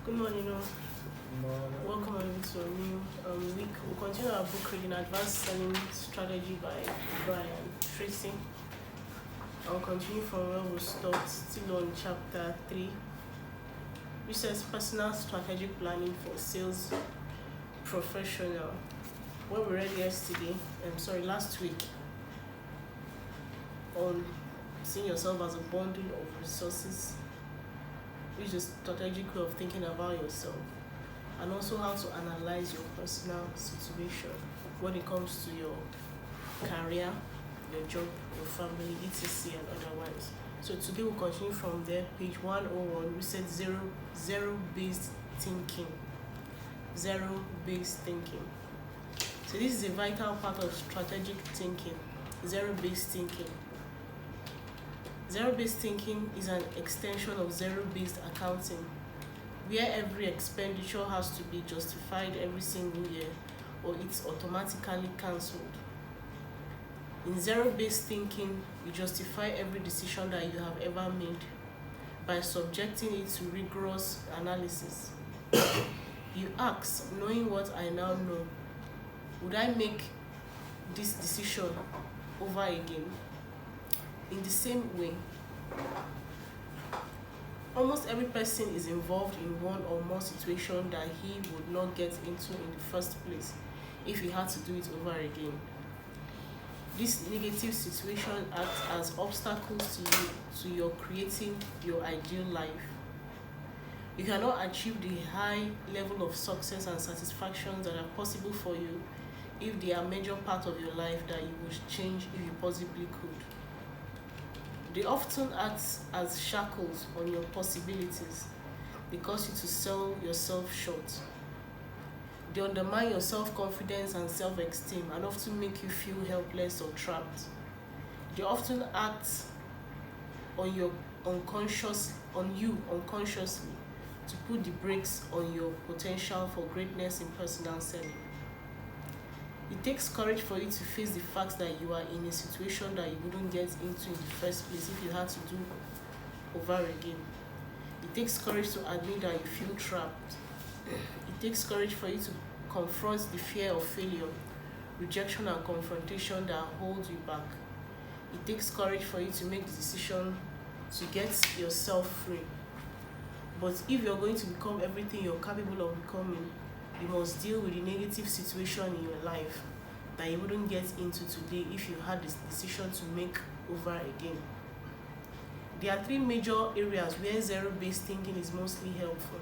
Good morning, all. Welcome everyone to a new week. We'll continue our book reading, Advanced Selling Strategy by Brian Tracy. I'll continue from where we stopped, still on chapter 3, which says personal strategic planning for sales professional. What we read last week, on seeing yourself as a bundle of resources, which is a strategic way of thinking about yourself, and also how to analyze your personal situation when it comes to your career, your job, your family, etc. and otherwise. So today we'll continue from there, page 101. We said zero-based thinking. Zero-based thinking. So this is a vital part of strategic thinking. Zero-based thinking. Zero-based thinking is an extension of zero-based accounting, where every expenditure has to be justified every single year or it's automatically cancelled. In zero-based thinking, you justify every decision that you have ever made by subjecting it to rigorous analysis. You ask, knowing what I now know, would I make this decision over again? In the same way, almost every person is involved in one or more situations that he would not get into in the first place if he had to do it over again. This negative situation acts as obstacles to your creating your ideal life. You cannot achieve the high level of success and satisfaction that are possible for you if they are a major part of your life that you would change if you possibly could. They often act as shackles on your possibilities. They cause you to sell yourself short. They undermine your self-confidence and self-esteem and often make you feel helpless or trapped. They often act on you unconsciously to put the brakes on your potential for greatness in personal selling. It takes courage for you to face the fact that you are in a situation that you wouldn't get into in the first place if you had to do over again. It takes courage to admit that you feel trapped. It takes courage for you to confront the fear of failure, rejection, and confrontation that holds you back. It takes courage for you to make the decision to get yourself free. But if you're going to become everything you're capable of becoming, you must deal with the negative situation in your life that you wouldn't get into today if you had this decision to make over again. There are 3 major areas where zero-based thinking is mostly helpful.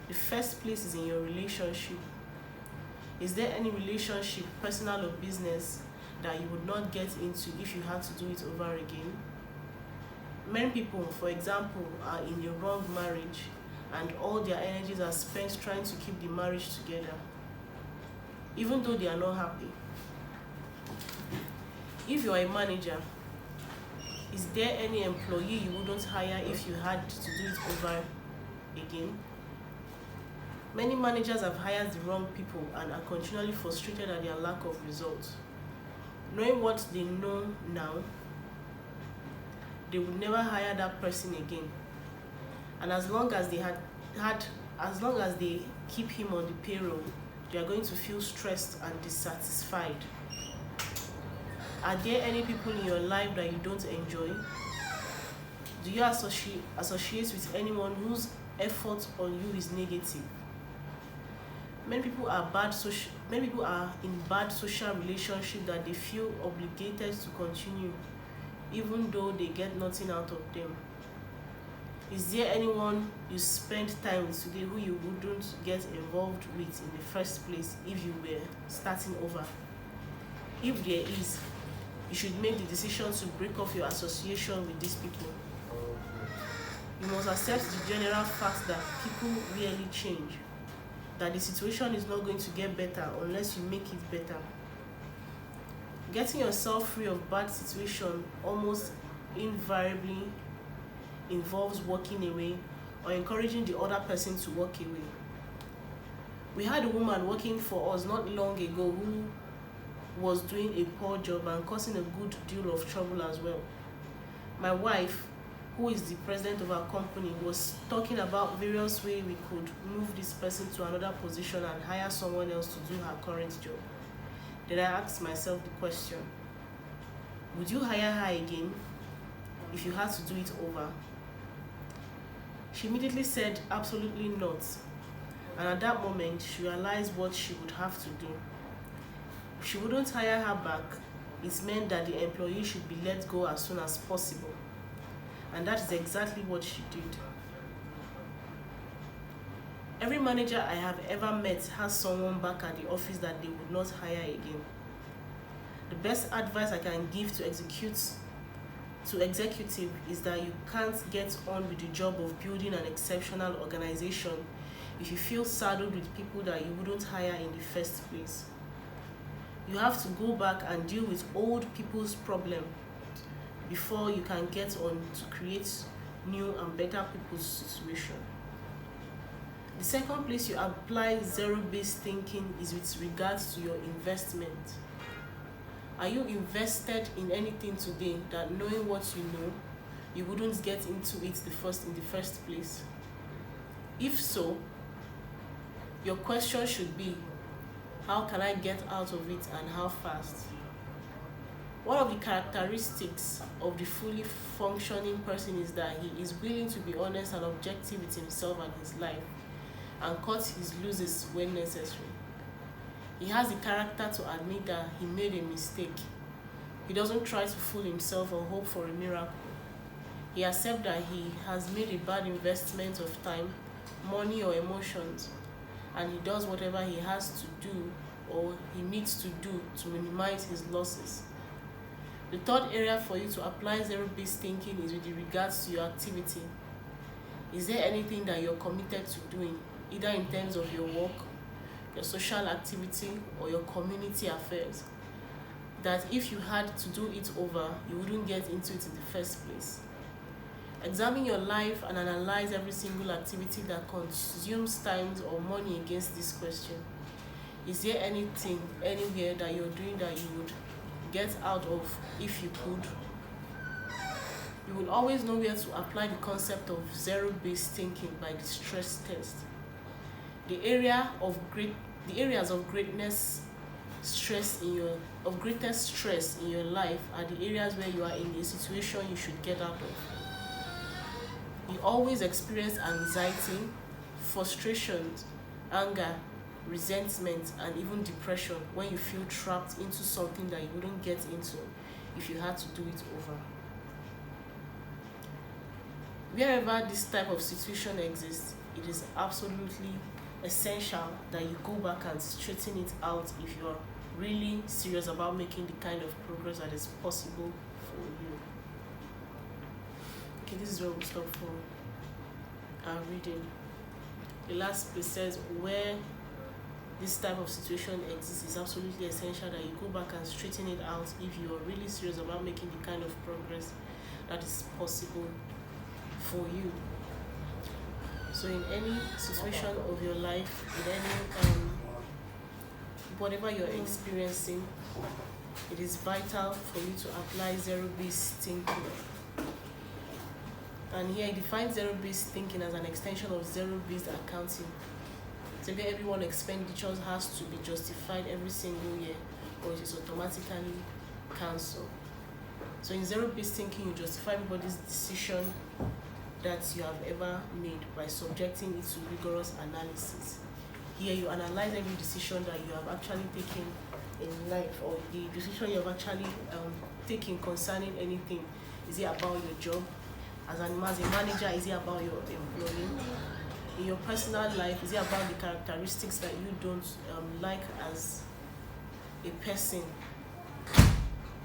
The first place is in your relationship. Is there any relationship, personal or business, that you would not get into if you had to do it over again? Many people, for example, are in a wrong marriage and all their energies are spent trying to keep the marriage together, even though they are not happy. If you are a manager, is there any employee you wouldn't hire if you had to do it over again? Many managers have hired the wrong people and are continually frustrated at their lack of results. Knowing what they know now, they would never hire that person again. And as long as they keep him on the payroll, they are going to feel stressed and dissatisfied. Are there any people in your life that you don't enjoy? Do you associate with anyone whose effort on you is negative? Many people are in bad social relationships that they feel obligated to continue, even though they get nothing out of them. Is there anyone you spend time with today who you wouldn't get involved with in the first place if you were starting over? If there is, you should make the decision to break off your association with these people. You must accept the general fact that people rarely change, that the situation is not going to get better unless you make it better. Getting yourself free of bad situation almost invariably involves walking away or encouraging the other person to walk away. We had a woman working for us not long ago who was doing a poor job and causing a good deal of trouble as well. My wife, who is the president of our company, was talking about various ways we could move this person to another position and hire someone else to do her current job. Then I asked myself the question, would you hire her again if you had to do it over? She immediately said absolutely not. And at that moment, she realized what she would have to do. If she wouldn't hire her back, it meant that the employee should be let go as soon as possible. And that is exactly what she did. Every manager I have ever met has someone back at the office that they would not hire again. The best advice I can give to executive is that you can't get on with the job of building an exceptional organization if you feel saddled with people that you wouldn't hire in the first place. You have to go back and deal with old people's problem before you can get on to create new and better people's situation. The second place you apply zero-based thinking is with regards to your investment. Are you invested in anything today that, knowing what you know, you wouldn't get into it in the first place? If so, your question should be, how can I get out of it and how fast? One of the characteristics of the fully functioning person is that he is willing to be honest and objective with himself and his life and cut his losses when necessary. He has the character to admit that he made a mistake. He doesn't try to fool himself or hope for a miracle. He accepts that he has made a bad investment of time, money, or emotions, and he does whatever he has to do or he needs to do to minimize his losses. The third area for you to apply zero-based thinking is with regards to your activity. Is there anything that you're committed to doing, either in terms of your work, your social activity, or your community affairs, that if you had to do it over, you wouldn't get into it in the first place? Examine your life and analyze every single activity that consumes time or money against this question. Is there anything, anywhere that you're doing that you would get out of if you could? You will always know where to apply the concept of zero-based thinking by the stress test. The areas of greatest stress in your life are the areas where you are in a situation you should get out of. You always experience anxiety, frustration, anger, resentment, and even depression when you feel trapped into something that you wouldn't get into if you had to do it over. Wherever this type of situation exists, it is absolutely essential that you go back and straighten it out if you are really serious about making the kind of progress that is possible for you. Okay, this is where we stop for our reading. The last place says, where this type of situation exists, it's absolutely essential that you go back and straighten it out if you are really serious about making the kind of progress that is possible for you. So in any situation of your life, in any whatever you're experiencing, it is vital for you to apply zero-based thinking. And here he defines zero-based thinking as an extension of zero-based accounting. So where everyone's expenditures has to be justified every single year, or it is automatically cancelled. So in zero-based thinking, you justify everybody's decision that you have ever made by subjecting it to rigorous analysis. Here you analyze every decision that you have actually taken in life, or the decision you have actually taken concerning anything. Is it about your job? As a manager, is it about your employee? In your personal life, is it about the characteristics that you don't like as a person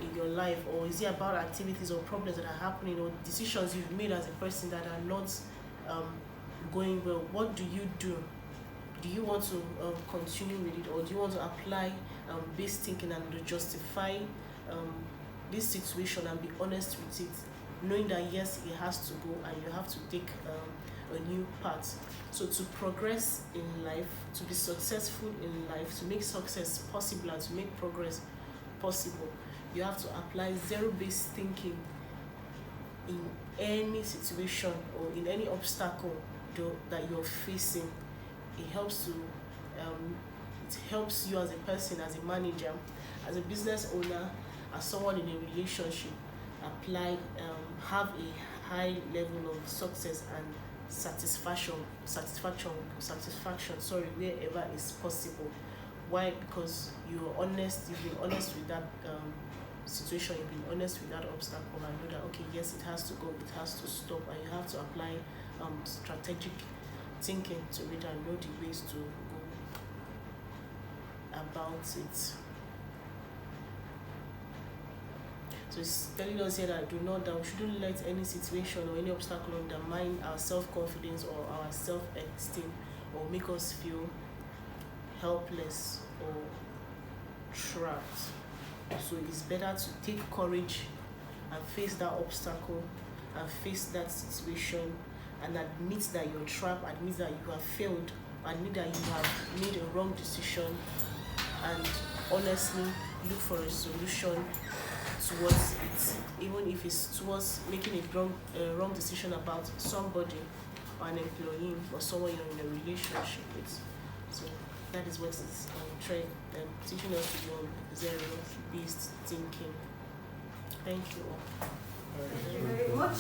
in your life, or is it about activities or problems that are happening, or decisions you've made as a person that are not going well? What do you do? Do you want to continue with it, or do you want to apply base thinking and to justify this situation and be honest with it, knowing that yes, it has to go and you have to take a new path? So to progress in life, to be successful in life, to make success possible and to make progress possible, you have to apply zero-based thinking in any situation or in any obstacle that you're facing. It helps to it helps you as a person, as a manager, as a business owner, as someone in a relationship, have a high level of success and satisfaction, sorry, wherever is possible. Why? Because you've been honest with that situation, you've been honest with that obstacle, and know that okay, yes, it has to go, it has to stop, and you have to apply strategic thinking to it and know the ways to go about it. So it's telling us here that we shouldn't let any situation or any obstacle undermine our self-confidence or our self-esteem or make us feel helpless or trapped. So it's better to take courage and face that obstacle and face that situation and admit that you're trapped, admit that you have failed, admit that you have made a wrong decision, and honestly look for a solution towards it, even if it's towards making a wrong decision about somebody or an employee or someone you're in a relationship with. So that is what it's teaching us to be on zero-based thinking. Thank you all. Thank you very much.